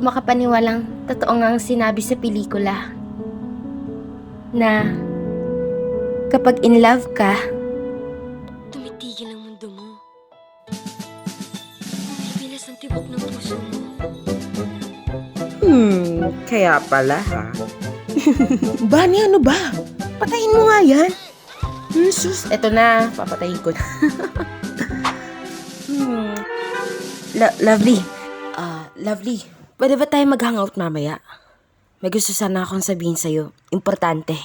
ako makapaniwalang totoo nga ang sinabi sa pelikula. Na kapag in love ka, tumitigil ang mundo mo. Bumibilas ang tibok ng puso mo. Kaya pala ha. Bani, ano ba? Patayin mo nga yan. Sus, eto na. Papatayin ko na. Lovely. Lovely. Pwede ba tayo mag-hangout mamaya? May gusto sana akong sabihin sa'yo. Importante.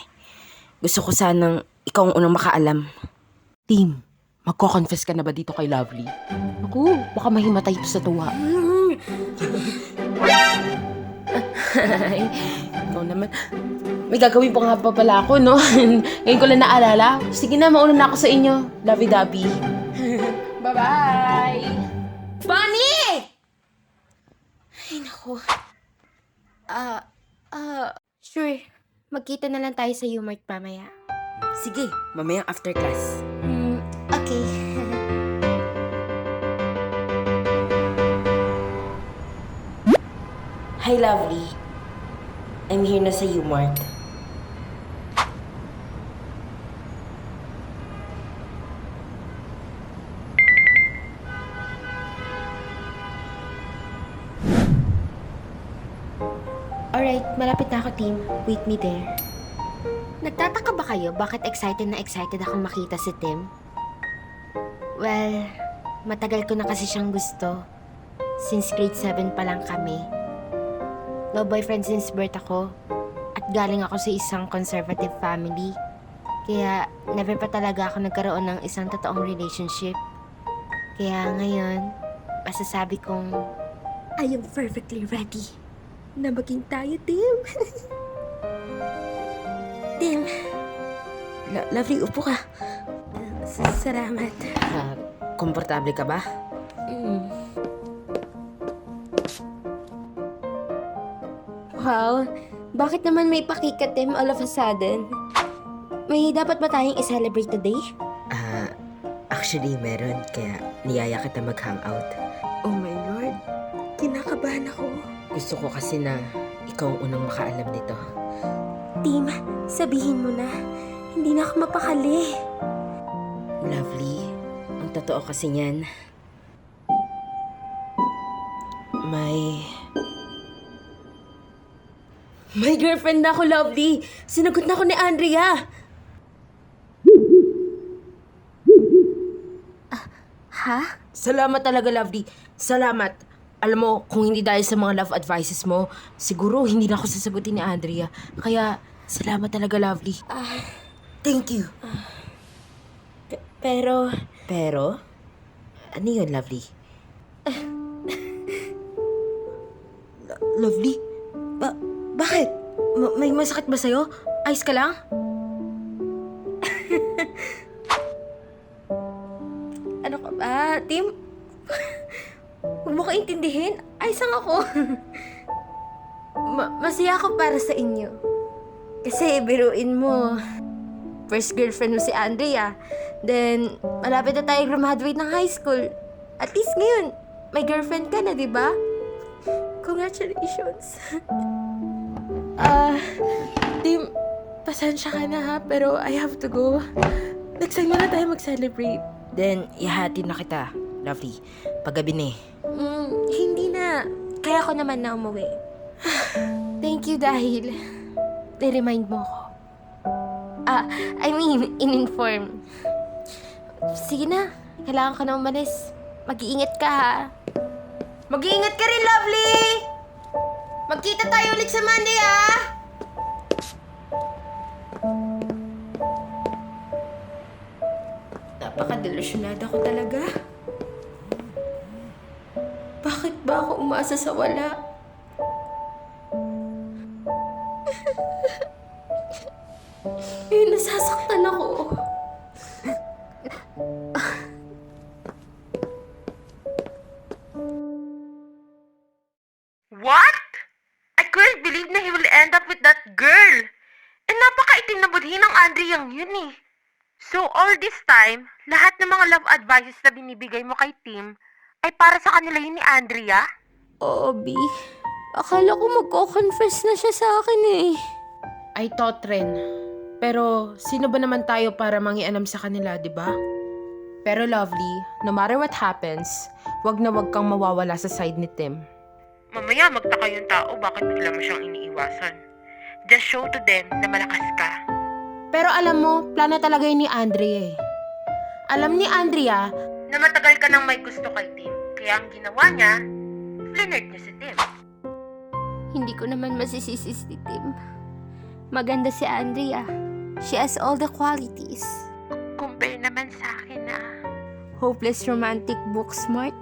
Gusto ko sanang ikaw ang unang makaalam. Team, magko-confess ka na ba dito kay Lovely? Naku, baka mahimatay ito sa tuwa. Ay, ikaw naman. May gagawin pa nga pa pala ako, no? Ngayon ko lang naalala. Sige na, mauna na ako sa inyo. Lovey-dovey. Bye-bye! Bunny! Ay, naku. Sure. Magkita na lang tayo sa U-Mart mamaya. Sige, mamayang after class. Okay. Hi, Lovely. I'm here na sa U-Mart. Alright, malapit na ako, team. Wait me there. Nagtataka ba kayo bakit excited na excited akong makita si Tim? Well, matagal ko na kasi siyang gusto. Since grade 7 pa lang kami. No boyfriend since birth ako. At galing ako sa isang conservative family. Kaya never pa talaga ako nagkaroon ng isang totoong relationship. Kaya ngayon, masasabi kong I am perfectly ready na maging tayo, Tim. Tim. Lovely, upo ka. Salamat. Komportable ka ba? Wow, bakit naman may pakika, Tim, all of a sudden? May dapat ba tayong i-celebrate today? Actually, meron. Kaya niyaya kita mag-hangout. Oh my Lord, kinakabahan ako. Gusto ko kasi na ikaw ang unang makaalam nito. Tim, sabihin mo na. Hindi na ako mapakali. Lovely, ang totoo kasi niyan, May girlfriend na ako, Lovely. Sinagot na ako ni Andrea. Ha? Salamat talaga, Lovely. Salamat. Alam mo, kung hindi dahil sa mga love advices mo, siguro hindi na ako sasagutin ni Andrea. Kaya, salamat talaga, Lovely. Thank you. Pero, Pero, ano yun, Lovely? Lovely? Bakit? May masakit ba sa'yo? Ayos ka lang? ano ka ba, Tim? Huwag mo kaintindihin. Ayos lang ako. Masaya ako para sa inyo. Kasi biruin mo, first girlfriend mo si Andrea. Then, malapit na tayo graduate ng high school. At least ngayon, may girlfriend ka na, di ba? Congratulations. Tim, pasensya ka na ha, pero I have to go. Next time na tayo mag-celebrate. Then, ihati na kita, Lovely. Paggabi na eh. Hindi na. Kaya ako naman na umuwi. Thank you dahil ni-remind mo ako. In-inform. Sige na. Kailangan ko na umalis. Mag-iingat ka ha. Mag-iingat ka rin, Lovely! Magkita tayo ulit sa Monday, ha? Napaka-delusyonada ko talaga. Bakit ba ako umasa sa wala? Nasasaktan ako. What? I couldn't believe na he will end up with that girl. Eh, napakaitim na budhi ng Andrea yun eh. So, all this time, lahat ng mga love advices na binibigay mo kay Tim ay para sa kanila yun ni Andrea? Oo, B. Akala ko magko-confess na siya sa akin eh. I thought rin. Pero sino ba naman tayo para mangialam sa kanila, di ba? Pero Lovely, no matter what happens, wag na wag kang mawawala sa side ni Tim. Mamaya magtaka yung tao bakit bigla mo siyang iniiwasan. Just show to them na malakas ka. Pero alam mo, plano talaga yun ni Andrea eh. Alam ni Andrea, Na matagal ka nang may gusto kay Tim. Kaya ang ginawa niya, flirt niya si Tim. Hindi ko naman masisisi si Tim. Maganda si Andrea. She has all the qualities. Compare naman sa akin na. Hopeless romantic, book smart.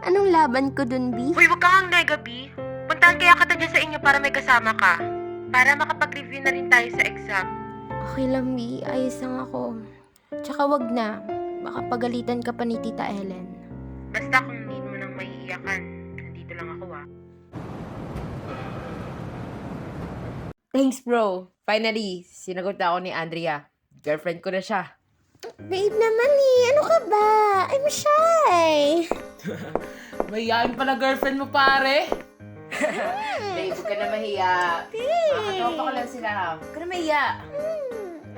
Anong laban ko dun, B? Uy, wag kang negabi. Puntahan kaya kita dyan sa inyo para may kasama ka. Para makapag-review na rin tayo sa exam. Okay lang, B. Ayos lang ako. Tsaka wag na. Baka pagalitan ka pa ni Tita Ellen. Basta kung need mo nang maiiyakan, nandito lang ako ah. thanks bro. Finally, sinagot na ako ni Andrea. Girlfriend ko na siya. Babe naman eh. Ano ka ba? I'm shy. Mahihain pala girlfriend mo, pare. Babe, huwag ka na mahiya. Makakatopa ko lang sila. Huwag ka na mahiya.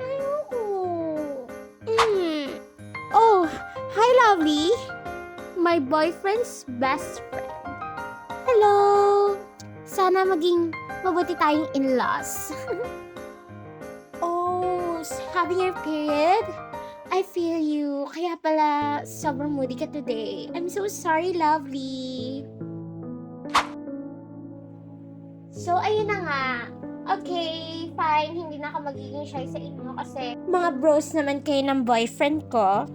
Ayoko. Oh, hi Lovely. My boyfriend's best friend. Hello. Sana maging mabuti tayong in-laws. Oh, having your period? I feel you. Kaya pala, sobrang moody ka today. I'm so sorry, Lovely. So, ayun na nga. Okay, fine. Hindi na ako magiging shy sa inyo kasi mga bros naman kayo ng boyfriend ko.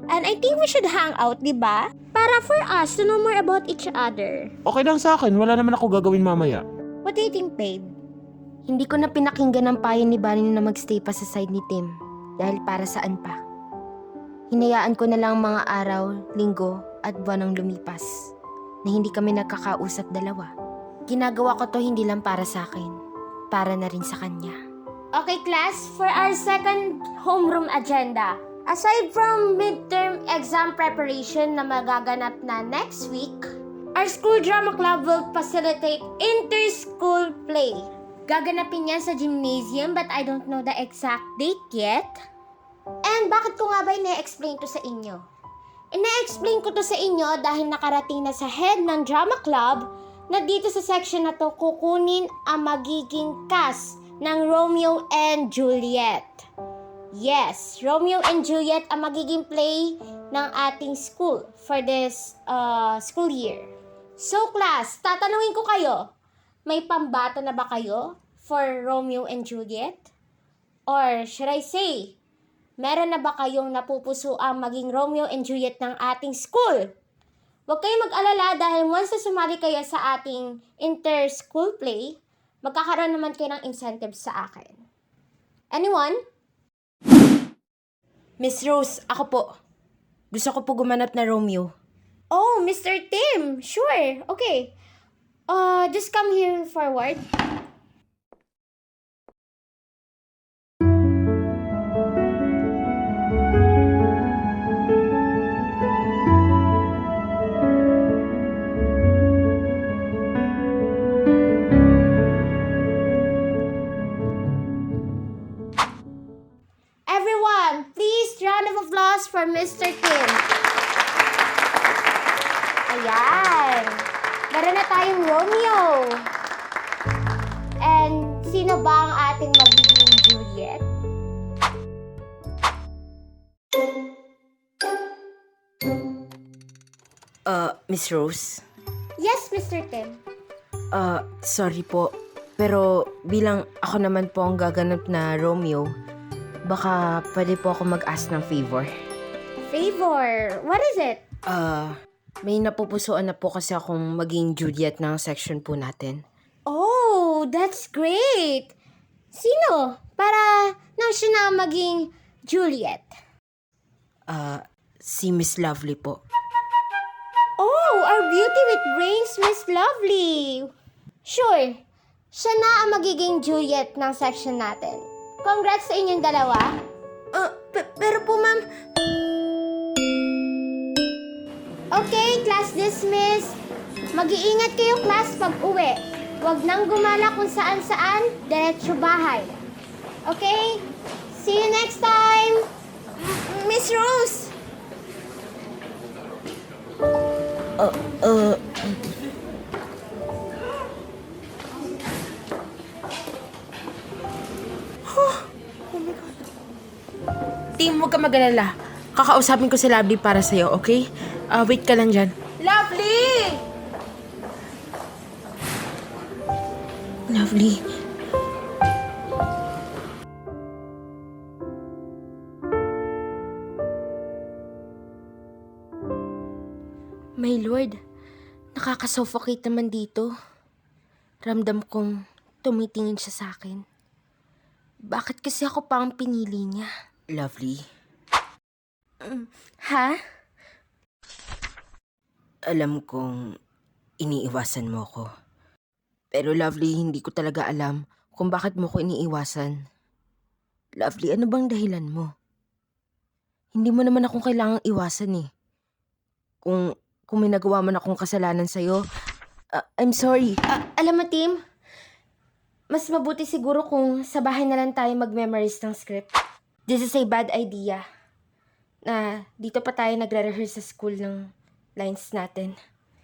And I think we should hang out, di ba? Para for us to know more about each other. Okay lang sa akin, wala naman ako gagawin mamaya. What do you think, babe? Hindi ko na pinakinggan ang payo ni Bunny na magstay pa sa side ni Tim. Dahil para saan pa? Hinayaan ko na lang mga araw, linggo, at buwan ang lumipas na hindi kami nagkakausap dalawa. Ginagawa ko to hindi lang para sa akin, para na rin sa kanya. Okay, class, for our second homeroom agenda. Aside from midterm exam preparation na magaganap na next week, our school drama club will facilitate inter-school play. Gaganapin yan sa gymnasium but I don't know the exact date yet. And bakit ko nga ba ina-explain to sa inyo? Ina-explain ko to sa inyo dahil nakarating na sa head ng drama club na dito sa section na to kukunin ang magiging cast ng Romeo and Juliet. Yes, Romeo and Juliet ang magiging play ng ating school for this school year. So class, tatanungin ko kayo, may pambata na ba kayo for Romeo and Juliet? Or should I say, meron na ba kayong napupuso ang maging Romeo and Juliet ng ating school? Huwag kayong mag-alala dahil once na sumali kayo sa ating inter-school play, magkakaroon naman kayo ng incentives sa akin. Anyone? Miss Rose, ako po. Gusto ko po gumanap na Romeo. Oh, Mr. Tim. Sure. Okay. Just come here forward. Everyone, please round of applause for Mr. Tim. Ayan. Meron na tayong Romeo. And sino ba ang ating magiging Juliet? Miss Rose? Yes, Mr. Tim. Sorry po. Pero bilang ako naman po ang gaganap na Romeo, baka pwede po ako mag-ask ng favor. Favor. What is it? May napupusuan na po kasi akong maging Juliet ng section po natin. Oh, that's great. Sino? Para nang siya na maging Juliet. Si Miss Lovely po. Oh, our beauty with brains, Miss Lovely. Sure, siya na ang magiging Juliet ng section natin. Congrats sa inyong dalawa. Pero po ma'am, Okay, class dismissed. Mag-iingat kayo, class, pag uwi. Huwag nang gumala kung saan-saan, diretso bahay. Okay? See you next time! Miss Rose! Team, huwag ka mag-alala. Kakausapin ko si Lovely para sa'yo, okay? Wait ka lang dyan. Lovely! Lovely. My Lord, nakakasuffocate naman dito. Ramdam kong tumitingin siya sa akin. Bakit kasi ako pa ang pinili niya? Lovely, Ha? alam kong iniiwasan mo ko. Pero Lovely, hindi ko talaga alam kung bakit mo ko iniiwasan. Lovely, ano bang dahilan mo? Hindi mo naman akong kailangang iwasan eh. Kung may nagawa man akong kasalanan sa'yo, I'm sorry. Alam mo, Tim, mas mabuti siguro kung sa bahay na lang tayo mag-memorize ng script. This is a bad idea. Na dito pa tayo nagre-rehearse sa school ng lines natin.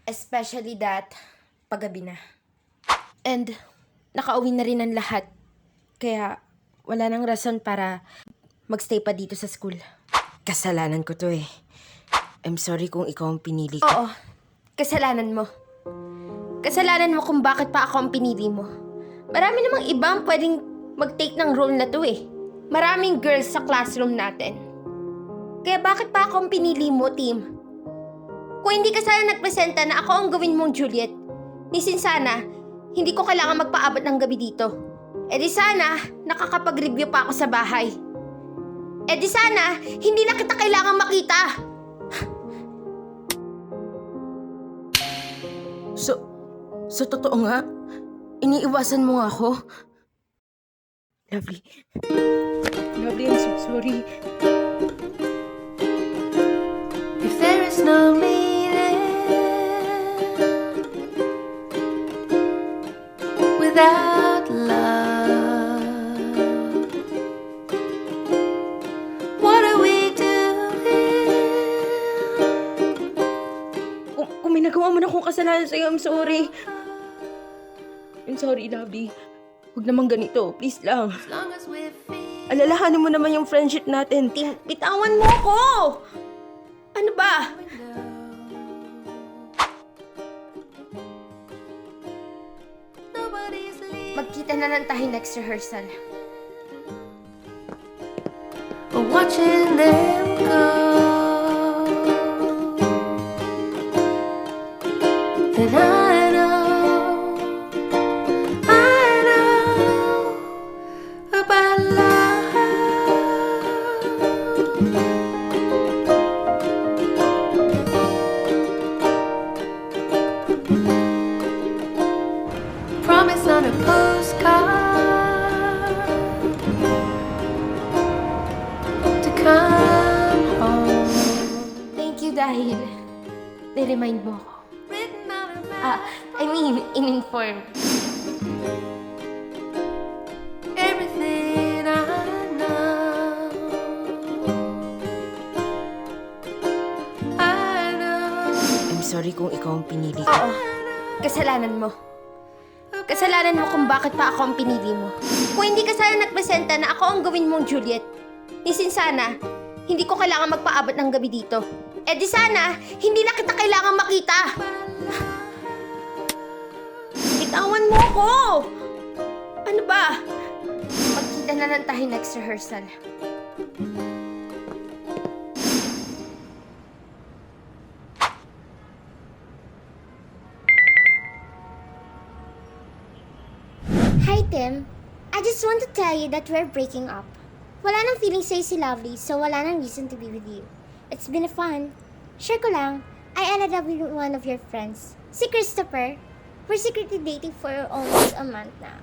Especially that paggabi na. And nakauwi na rin ang lahat. Kaya wala nang rason para magstay pa dito sa school. Kasalanan ko to eh. I'm sorry kung ikaw ang pinili ko. Oo, kasalanan mo. Kasalanan mo kung bakit pa ako ang pinili mo. Marami namang ibang pwedeng mag-take ng role na to eh. Maraming girls sa classroom natin. Kaya bakit pa ako ang pinili mo, Tim? Kung hindi ka sana nagpresenta na ako ang gawin mong Juliet, nisin sana, hindi ko kailangan magpaabot ng gabi dito. E di sana, nakakapag-review pa ako sa bahay. E di sana, hindi na kita kailangan makita. So totoo nga? Iniiwasan mo nga ako? Lovely. Lovely, I'm so sorry. If there is no meaning without love, what are we doing? Kung may nagawa mo na akong kasalanan sa'yo, I'm sorry. I'm sorry, Lovely. Huwag naman ganito. Please lang. As long as we feel Alalahanin mo naman yung friendship natin. Tim, bitawan mo ko! Ano ba? nobody's leaving, Magkita na lang tayo next rehearsal. but watching them go, then I know about love. Promise on a postcard to come home. Thank you dahil niremind mo ako. Written on a map, In-inform. everything I know. I know. I'm sorry kung ikaw ang pinili ko. Oo, kasalanan mo. Kasalanan mo kung bakit pa ako ang pinili mo. Kung hindi ka sana nagpresenta na ako ang gawin mong Juliet, nisin sana, hindi ko kailangan magpaabot ng gabi dito. Eh di sana, hindi na kita kailangan makita. Bitawan mo ko! Ano ba? Magkita na lang tayo next rehearsal. Hi, Tim. I just want to tell you that we're breaking up. Wala nang feeling sa'yo si Lovely, so wala nang reason to be with you. It's been fun. Share ko lang, I ended up with one of your friends, si Christopher. We're secretly dating for almost a month na.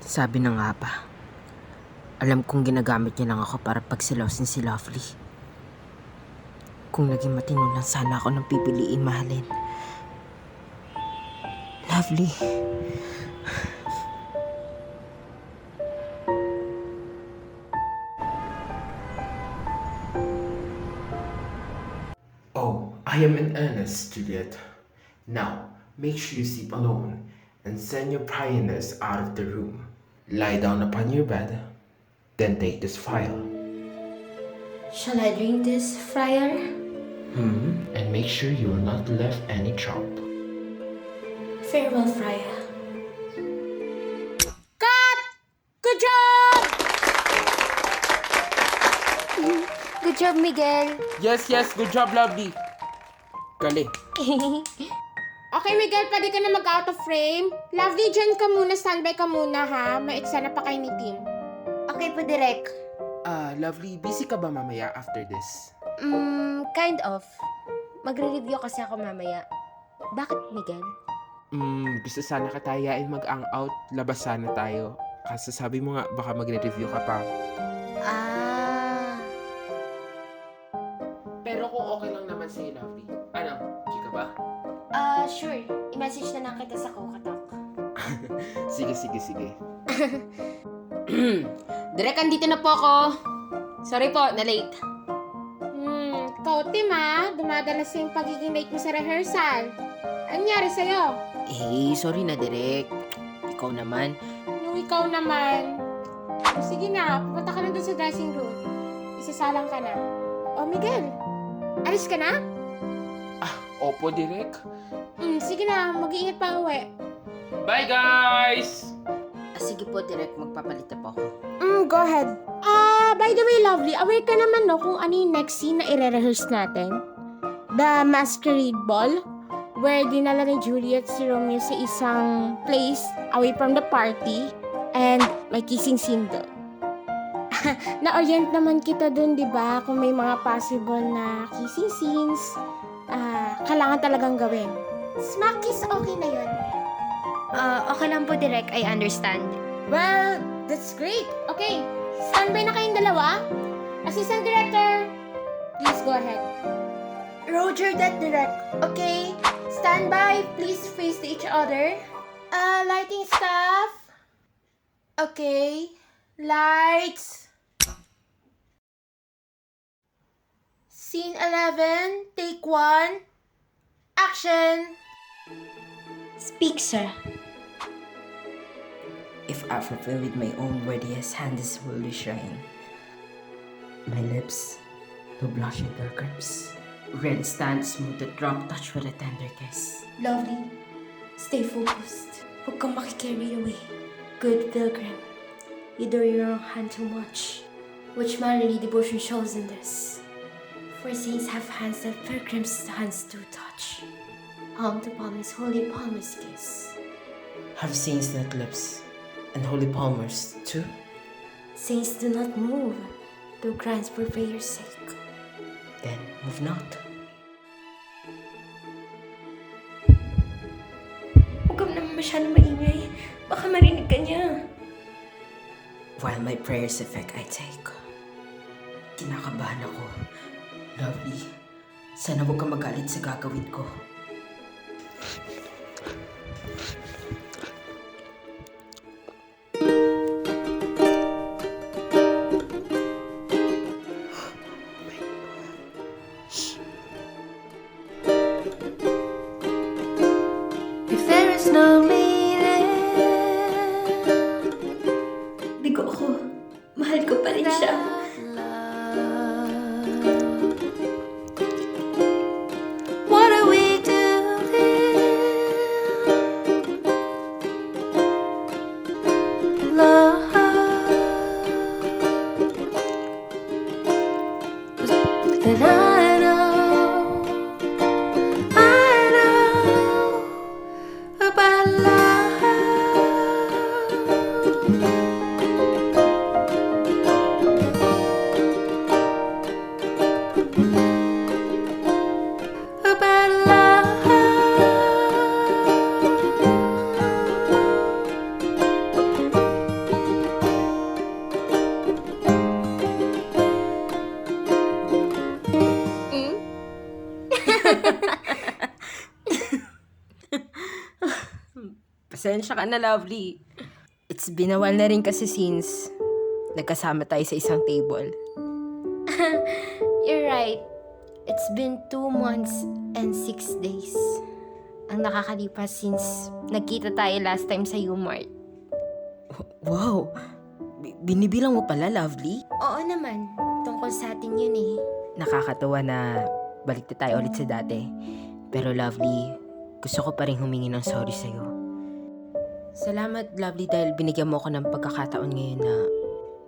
Sabi na nga ba, alam kong ginagamit niya lang ako para pagsilosin si Lovely. Kung naging matino lang sana ako ng pipiliin mahalin. Lovely. Oh, I am in earnest, Juliet. Now, make sure you sleep alone and send your pioneers out of the room. Lie down upon your bed, then take this file. Shall I drink this, Friar? And make sure you will not left any drop. Farewell, Friar. Cut! Good job! Good job, Miguel. Yes, good job, Lovely. Galing. Okay, Miguel, pwede ka na mag-out of frame. Lovely, dyan ka muna, standby ka muna, ha? May eksena pa kayo ni Tim. Okay po, Direk. Lovely, busy ka ba mamaya after this? Kind of. Magre-review kasi ako mamaya. Bakit, Miguel? Gusto sana katayain mag-hangout. Labas sana tayo. Kasi sabi mo nga, baka magre-review ka pa. Pero kung okay lang naman sa'yo, Lovely. Ano, chika ba? Sure. I-message na lang kita sa Kokatok. Sige. Direk, andito na po ako. Sorry po, na-late. Ikaw, Tim, ha? Dumadalas yung pagiging late mo sa rehearsal. Anyari sa'yo? Sorry na, Direk. Ikaw naman. Yung ikaw naman. Sige na, pupunta ka na doon sa dressing room. Isasalang ka na. O, Miguel, alis ka na? Opo, Direk. Sige na, mag-iingat pa uwi. Bye, guys! Sige po, Direk. Magpapalit na po ako. Go ahead. By the way, Lovely, aware ka naman, no, kung ano yung next scene na ire-rehearse natin? The Masquerade Ball, where dinala ni Juliet si Romeo sa isang place away from the party, and may kissing scene doon. Na-orient naman kita doon, di ba? Kung may mga possible na kissing scenes, kailangan talagang gawin. Smack kiss, okay na yun. Okay lang po, Direk. I understand. Well, that's great. Okay, standby na kayong dalawa. Assistant Director, please go ahead. Roger that, Direk. Okay. Standby. Please face to each other. Lighting staff. Okay. Lights. Scene 11. Take 1. Action. Speak, sir. If I fulfill with my own worthiest hand this worldly shrine, my lips to blush with their grapes, red stand smooth the drop touch with a tender kiss. Lovely. Stay focused. Huwag kang makikarry away. Good pilgrim. You adore your own hand too much. Which mannerly devotion shows in this. For saints have hands that pilgrims' hands do touch. Palm to palm is holy palmer's kiss. Have saints not lips, and holy palmers too? Saints do not move, though grants for prayer's sake. Then move not. Huwag ka naman masyadong maingay. Baka marinig ka niya. While my prayers effect I take, kinakabahan ako. Lovely, sana huwag ka magalit sa gagawin ko. If there is no meaning, Bigo ako. Mahal ko pa rin siya. what are we doing? Love. Then I know about love. Pasensya ka na, Lovely. It's been a while na rin kasi since nagkasama tayo sa isang table. You're right. It's been 2 months and 6 days. Ang nakakalipas since nagkita tayo last time sa Umart. Wow! Binibilang mo pala, Lovely? Oo naman. Tungkol sa atin yun eh. Nakakatuwa na balik na tayo ulit sa dati. Pero Lovely, gusto ko pa rin humingi ng sorry sa'yo. Salamat, Lovely, dahil binigyan mo ako ng pagkakataon ngayon na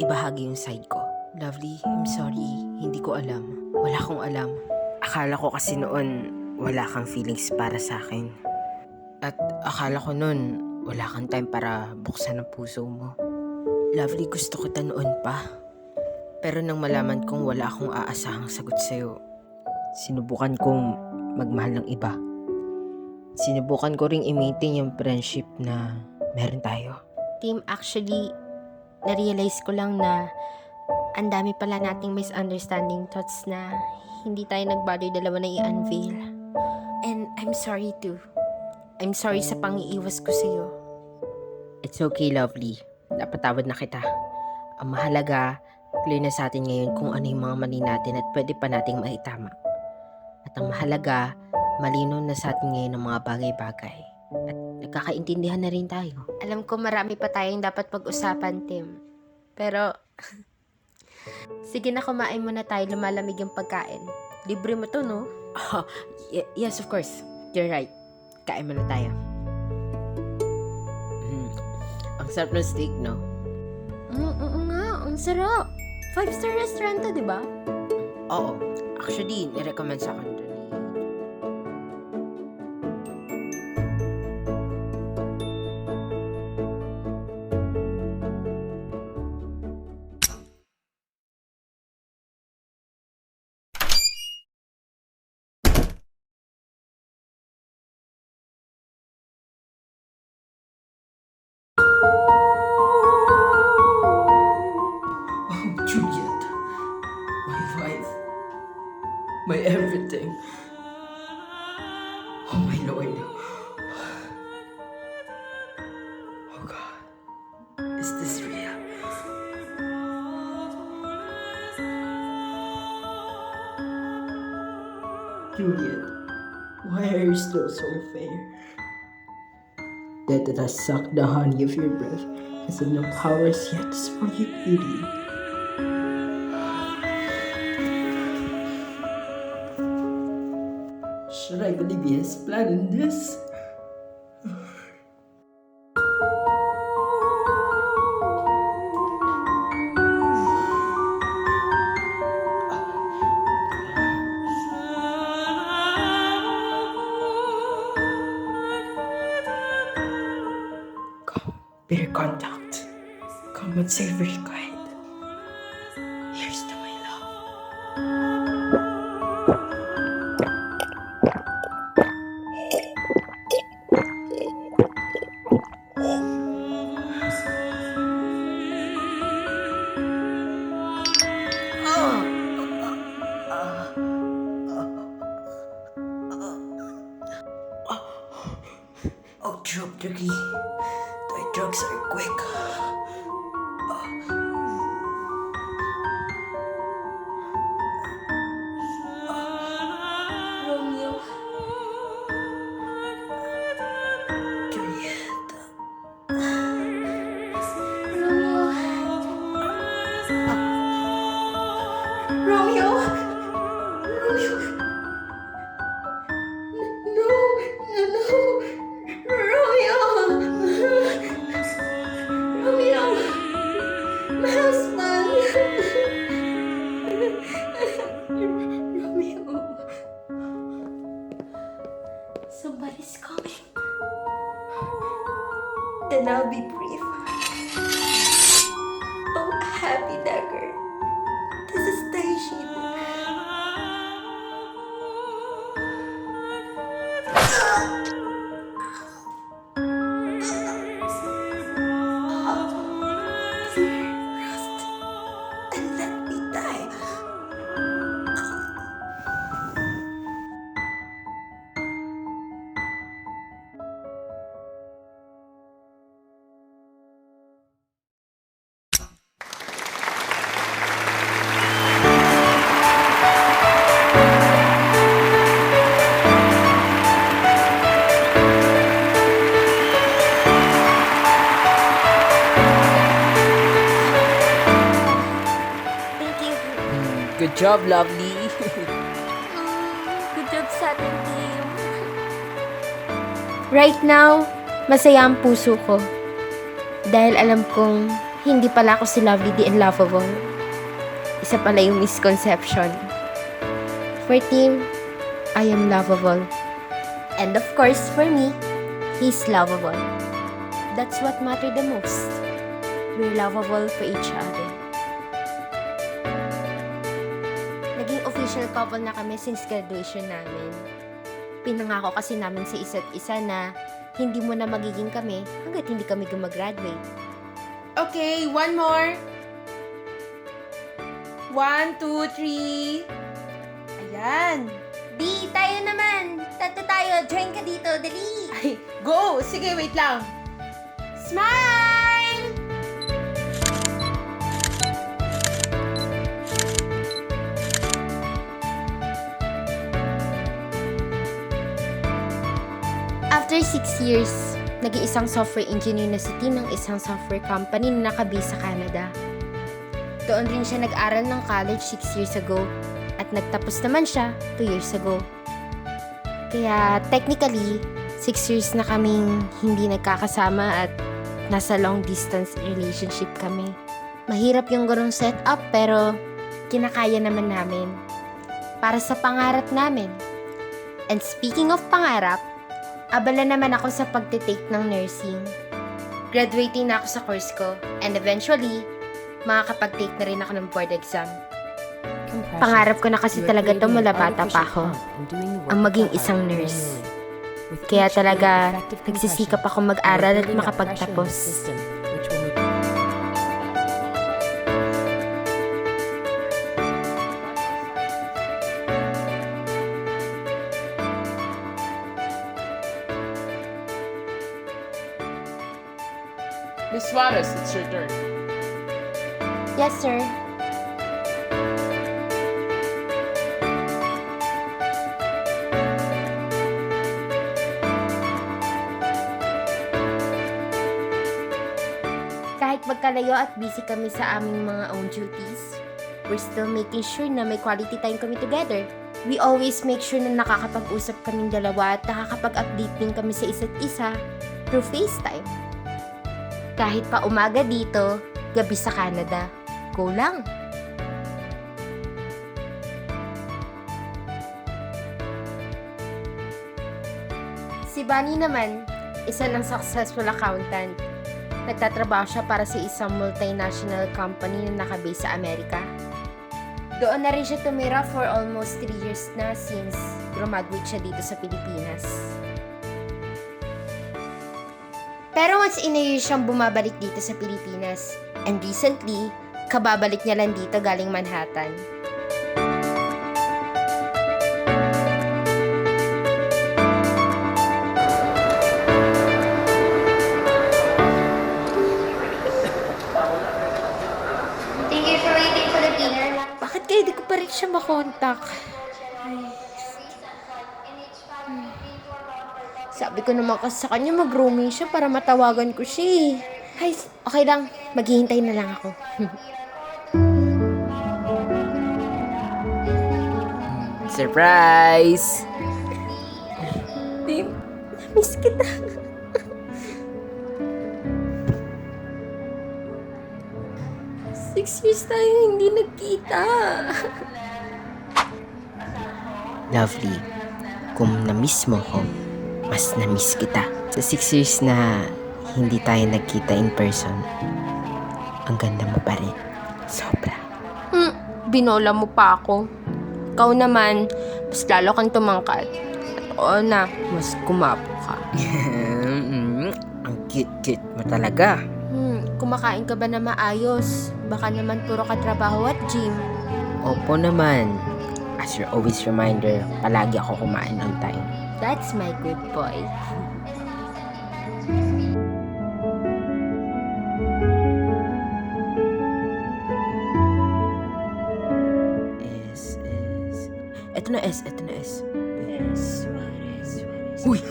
ibahagi yung side ko. Lovely, I'm sorry. Hindi ko alam. Wala akong alam. Akala ko kasi noon wala kang feelings para sa akin. At akala ko noon wala kang time para buksan ang puso mo. Lovely, gusto kita noon pa. Pero nang malaman kong wala akong aasahang sagot sa'yo, sinubukan kong magmahal ng iba. Sinubukan ko ring i-maintain yung friendship na meron tayo. Team, actually, na-realize ko lang na ang dami pala nating misunderstanding thoughts na hindi tayo nagbothered dalawa na i-unveil. And I'm sorry too. I'm sorry sa pang-iiwas ko sa'yo. It's okay, Lovely. Napatawad na kita. Ang mahalaga, clear na sa atin ngayon kung ano yung mga mali natin at pwede pa nating maitama. At ang mahalaga, malinaw na sa atin ngayon ang mga bagay-bagay. At nagkakaintindihan na rin tayo. Alam ko marami pa tayong dapat pag-usapan, Tim. Pero, sige na, kumain muna tayo. Lumalamig yung pagkain. Libre mo to, no? Yes, of course. You're right. Kain muna tayo. Ang sarap ng steak, no? Oo nga, ang sarap. 5-star restaurant to, di ba? Oo. Actually, nirecommend sa akin doon. Oh, Juliet. My wife. My everything. Oh, my Lord. Oh, God. Is this real? Juliet, why are you still so fair? That I suck the honey of your breath has no powers yet to spoil your beauty. Should I believe he has planned in this? Come, bear contact. Come and savor your kind. Here's to my love. Oh, drop the key. The drugs are quick. Romeo, Juliet. Romeo. Romeo. No, no, no. Romeo. Romeo. My husband. Romeo. Somebody's coming. Then I'll be brief. Oh, happy dagger. This is Taishin. Rust. Good job, Lovely. Good job sa atin, team. Right now, masaya ang puso ko. Dahil alam kong hindi pala ako si Lovely the Unlovable. Isa pala yung misconception. For team, I am lovable. And of course, for me, he's lovable. That's what matters the most. We're lovable for each other. Naging official couple na kami since graduation namin. Pinangako kasi namin sa isa't isa na hindi mo na magiging kami hanggat hindi kami gumagraduate. Okay, one more. 1, 2, 3. Ayan. Di, tayo naman! Tato tayo! Join ka dito! Dali! Ay, go! Sige, wait lang. Smile! After 6 years, naging isang software engineer na si Tim ng isang software company na nakabase sa Canada. Doon rin siya nag-aral ng college 6 years ago at nagtapos naman siya 2 years ago. Kaya technically, 6 years na kaming hindi nagkakasama at nasa long distance relationship kami. Mahirap yung ganong setup pero kinakaya naman namin para sa pangarap namin. And speaking of pangarap, abala naman ako sa pagtitake ng nursing. Graduating na ako sa course ko and eventually, makakapag-take na rin ako ng board exam. Pangarap ko na kasi talaga ito mula bata pa ako, ang maging isang nurse. Kaya talaga, nagsisikap ako mag-aral at makapagtapos. Miss Suarez, it's your turn. Yes, sir. Kahit magkalayo at busy kami sa aming mga own duties, we're still making sure na may quality time kami together. We always make sure na nakakapag-usap kaming dalawa at nakakapag-update din kami sa isa't isa through FaceTime. Kahit pa umaga dito, gabi sa Canada, go lang. Si Bunny naman, isa ng successful accountant. Nagtatrabaho siya para sa isang multinational company na nakabase sa Amerika. Doon na rin siya tumira for almost 3 years na since graduate siya dito sa Pilipinas. Pero once in a year siyang bumabalik dito sa Pilipinas. And recently, kababalik niya lang dito galing Manhattan. Thank you for waiting for the dinner. Bakit kaya di ko pa rin siya makontak? Sabi ko naman kasi sa kanya mag-roaming siya para matawagan ko siya eh. Ay, okay lang. Maghihintay na lang ako. Surprise! Tim, miss kita. Six years tayo hindi nagkita. Lovely, kung na-miss mo ko, mas na-miss kita. Sa 6 years na hindi tayo nagkita in person, ang ganda mo pa rin. Sobra. Binola mo pa ako. Ikaw naman, mas lalo kang tumangkad. At oo na, mas kumapo ka. Ang cute-cute mo talaga. Kumakain ka ba na maayos? Baka naman puro ka trabaho at gym. Opo naman. As your always reminder, palagi ako kumain on time. That's my good boy. S. Ito na S. Uy!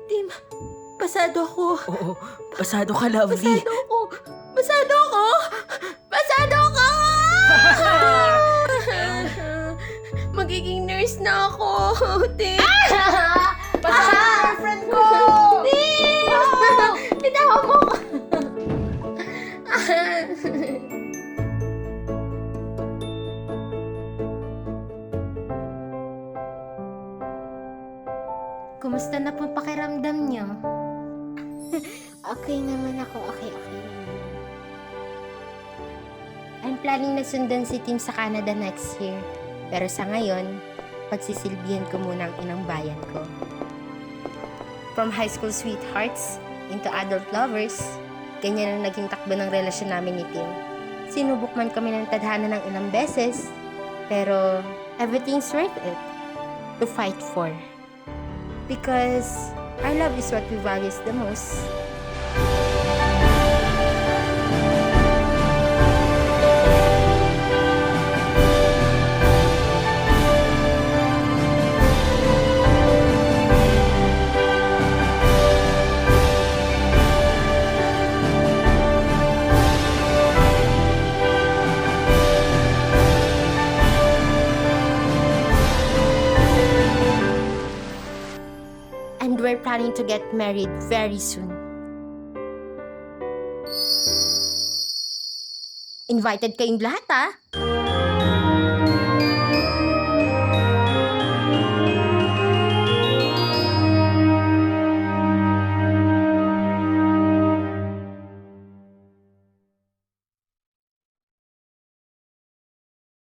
Tim, pasado ako. Oo, pasado ka, Lovely. Pasado ako. Magiging nurse na ako, Tim. Girlfriend ko! Bitawa mo ko! Kumusta na po pakiramdam niyo? Okay naman ako. Okay naman. I'm planning na sundan si Tim sa Canada next year. Pero sa ngayon, pagsisilbihan ko muna ang inang bayan ko. From high school sweethearts into adult lovers, ganyan ang naging takbo ng relasyon namin ni Tim. Sinubok man kami ng tadhana ng ilang beses, pero everything's worth it to fight for. Because our love is what we value the most. And we're planning to get married very soon. Invited kayong lahat, ah!